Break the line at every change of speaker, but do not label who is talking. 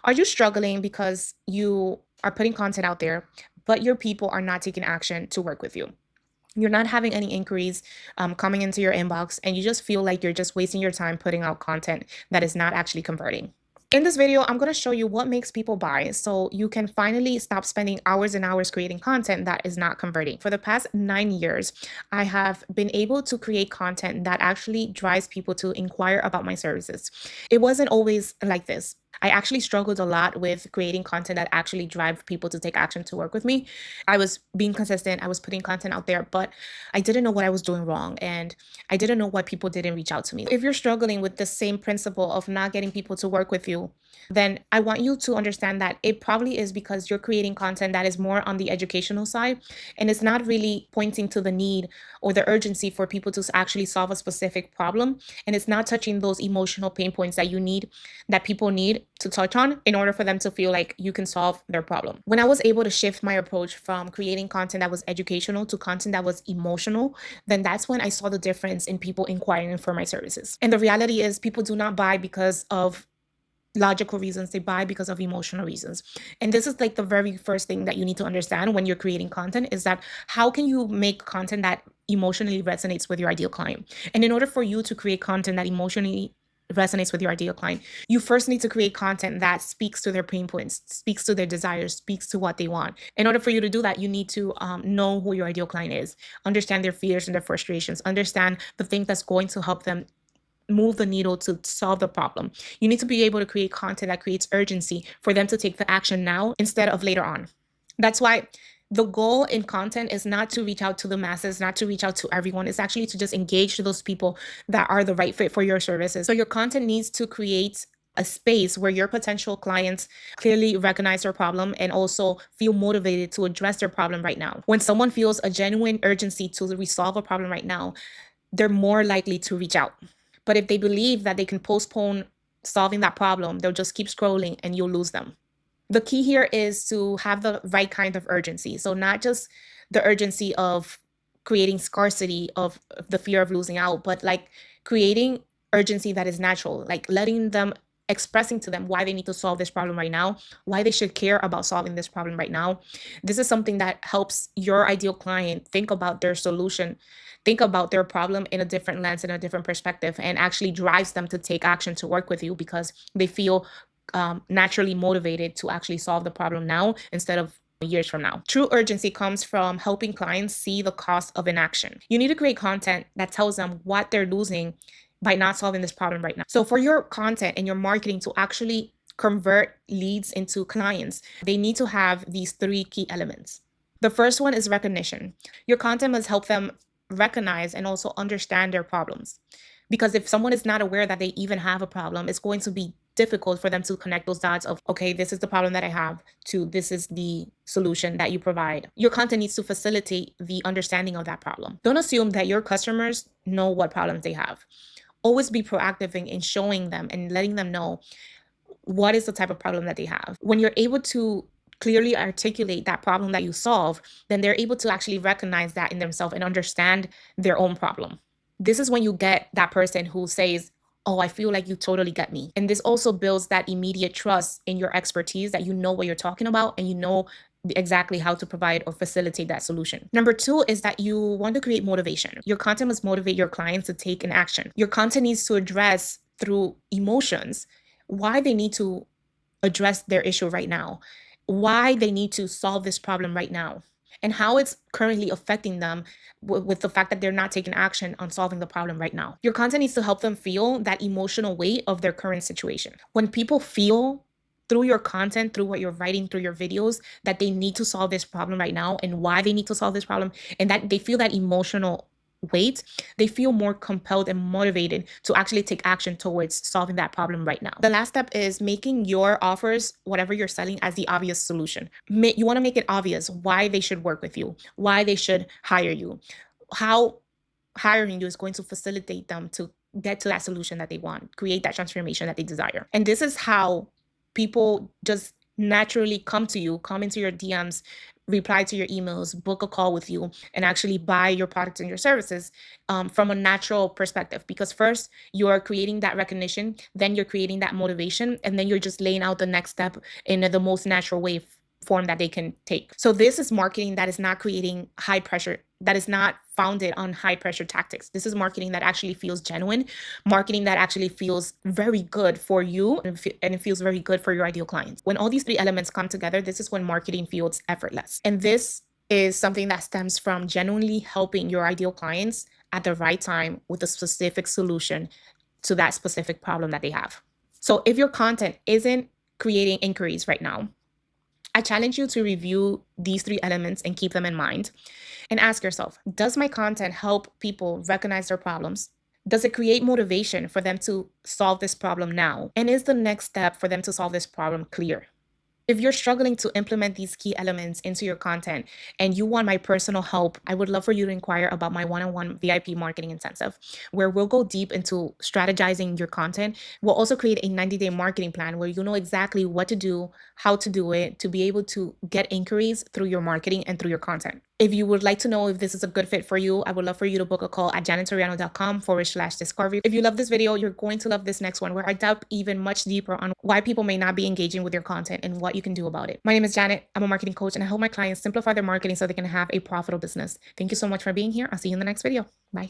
Are you struggling because you are putting content out there, but your people are not taking action to work with you? You're not having any inquiries coming into your inbox, and you just feel like you're just wasting your time putting out content that is not actually converting. In this video, I'm going to show you what makes people buy so you can finally stop spending hours and hours creating content that is not converting. For the past 9 years, I have been able to create content that actually drives people to inquire about my services. It wasn't always like this. I actually struggled a lot with creating content that actually drive people to take action to work with me. I was being consistent, I was putting content out there, but I didn't know what I was doing wrong, and I didn't know why people didn't reach out to me. If you're struggling with the same principle of not getting people to work with you, then I want you to understand that it probably is because you're creating content that is more on the educational side, and it's not really pointing to the need or the urgency for people to actually solve a specific problem. And it's not touching those emotional pain points that people need to touch on in order for them to feel like you can solve their problem. When I was able to shift my approach from creating content that was educational to content that was emotional, then that's when I saw the difference in people inquiring for my services. And the reality is, people do not buy because of logical reasons, they buy because of emotional reasons. And this is like the very first thing that you need to understand when you're creating content, is that how can you make content that emotionally resonates with your ideal client? And in order for you to create content that emotionally resonates with your ideal client, you first need to create content that speaks to their pain points, speaks to their desires, speaks to what they want. In order for you to do that, you need to know who your ideal client is, understand their fears and their frustrations, understand the thing that's going to help them move the needle to solve the problem. You need to be able to create content that creates urgency for them to take the action now instead of later on. That's why the goal in content is not to reach out to the masses, not to reach out to everyone. It's actually to just engage those people that are the right fit for your services. So your content needs to create a space where your potential clients clearly recognize their problem and also feel motivated to address their problem right now. When someone feels a genuine urgency to resolve a problem right now, they're more likely to reach out. But if they believe that they can postpone solving that problem, they'll just keep scrolling and you'll lose them. The key here is to have the right kind of urgency. So not just the urgency of creating scarcity of the fear of losing out, but like creating urgency that is natural, like letting them, expressing to them why they need to solve this problem right now, why they should care about solving this problem right now. This is something that helps your ideal client think about their solution, think about their problem in a different lens, in a different perspective, and actually drives them to take action to work with you because they feel naturally motivated to actually solve the problem now instead of years from now. True urgency comes from helping clients see the cost of inaction. You need to create content that tells them what they're losing by not solving this problem right now. So for your content and your marketing to actually convert leads into clients, they need to have these three key elements. The first one is recognition. Your content must help them recognize and also understand their problems. Because if someone is not aware that they even have a problem, it's going to be difficult for them to connect those dots of, okay, this is the problem that I have, to this is the solution that you provide. Your content needs to facilitate the understanding of that problem. Don't assume that your customers know what problems they have. Always be proactive in showing them and letting them know what is the type of problem that they have. When you're able to clearly articulate that problem that you solve, then they're able to actually recognize that in themselves and understand their own problem. This is when you get that person who says, oh, I feel like you totally get me. And this also builds that immediate trust in your expertise, that you know what you're talking about and you know exactly how to provide or facilitate that solution. Number two is that you want to create motivation. Your content must motivate your clients to take an action. Your content needs to address through emotions why they need to address their issue right now, why they need to solve this problem right now, and how it's currently affecting them with the fact that they're not taking action on solving the problem right now. Your content needs to help them feel that emotional weight of their current situation. When people feel through your content, through what you're writing, through your videos, that they need to solve this problem right now and why they need to solve this problem, and that they feel that emotional weight, they feel more compelled and motivated to actually take action towards solving that problem right now. The last step is making your offers, whatever you're selling, as the obvious solution. You want to make it obvious why they should work with you, why they should hire you, how hiring you is going to facilitate them to get to that solution that they want, create that transformation that they desire. And this is how people just naturally come to you, come into your DMs, reply to your emails, book a call with you, and actually buy your products and your services from a natural perspective. Because first, you're creating that recognition, then you're creating that motivation, and then you're just laying out the next step in the most natural way form that they can take. So this is marketing that is not creating high pressure, that is not founded on high pressure tactics. This is marketing that actually feels genuine, marketing that actually feels very good for you, and it feels very good for your ideal clients. When all these three elements come together, this is when marketing feels effortless. And this is something that stems from genuinely helping your ideal clients at the right time with a specific solution to that specific problem that they have. So if your content isn't creating inquiries right now, I challenge you to review these three elements and keep them in mind and ask yourself, does my content help people recognize their problems? Does it create motivation for them to solve this problem now? And is the next step for them to solve this problem clear? If you're struggling to implement these key elements into your content and you want my personal help, I would love for you to inquire about my one-on-one VIP marketing intensive, where we'll go deep into strategizing your content. We'll also create a 90-day marketing plan where you know exactly what to do, how to do it, to be able to get inquiries through your marketing and through your content. If you would like to know if this is a good fit for you, I would love for you to book a call at janatoriano.com/discovery. If you love this video, you're going to love this next one, where I dive even much deeper on why people may not be engaging with your content and what you can do about it. My name is Janet. I'm a marketing coach, and I help my clients simplify their marketing so they can have a profitable business. Thank you so much for being here. I'll see you in the next video. Bye.